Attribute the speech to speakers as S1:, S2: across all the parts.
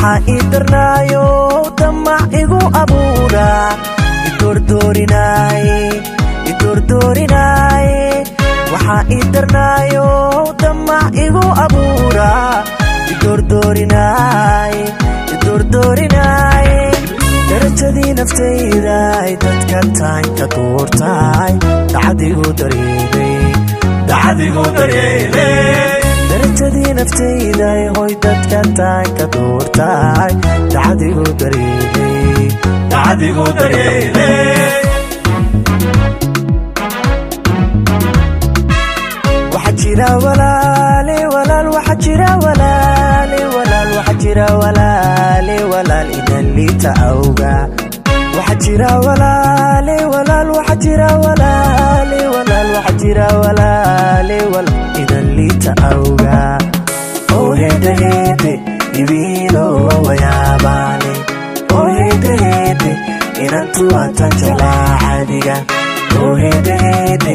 S1: waxa idarnaayo damac igu abuura idordoorinaaye waxa idarnaayo damac igu abuura idordoorinaaye darajadii naftayda dadka taanka doortaay dacadigu dareeray darajadii naftayda hoy dadka taanka doortaay dacadigu dareeray waxa jira walaale waxa jira walaale waxa jira walaale idan liita awga waxa jira walaale waxa jira walaale waxa jira walaale idan liita awga oo heede ibilo wayaabale oo heede inantu atan jalaadiga oo heede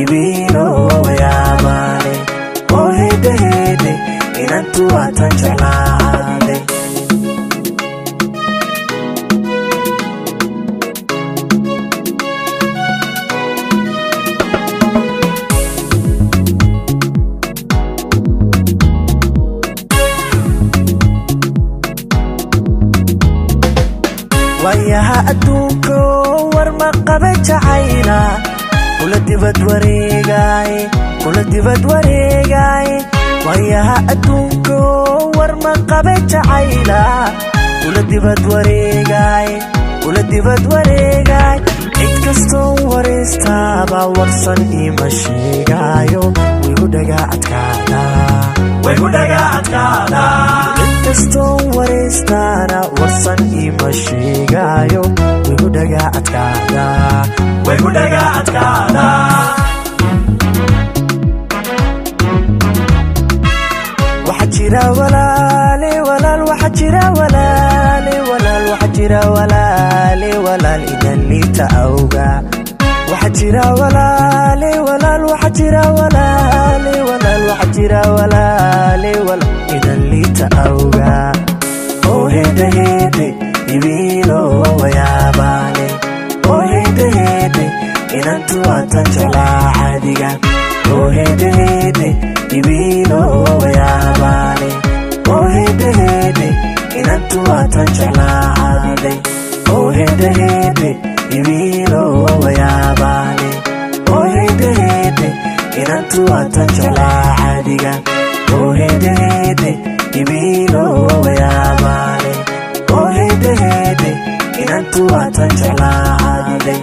S1: ibilo wayaabale oo heede inantu atan jalaade wayaha adduunko war ma qaba jacayla kula dibad wareegay wayaha adduunko war ma qaba jacayla kula dibad wareegay cid kastoo wareystaba warsan ima sheegayo wigu dhaga adkaada cid kastoo wareystana warsan ima sheegayo wigu dhaga adkaada waxa jira walaale waxa jira walaale waxa jira walaale idan liita awga waxa jira walaale waxa jira walaale waxa jira walaale idan liita awga oo heede ibilo wayaabale oo heede inantu atan jalaadiga oo heede ibilo wayaabale oo heede inantu atan jalaade oo heede ibilo wayaabale oo heede inantu atan jalaadiga oo heede ibilo wayaabale oo heede inantu atan jalaade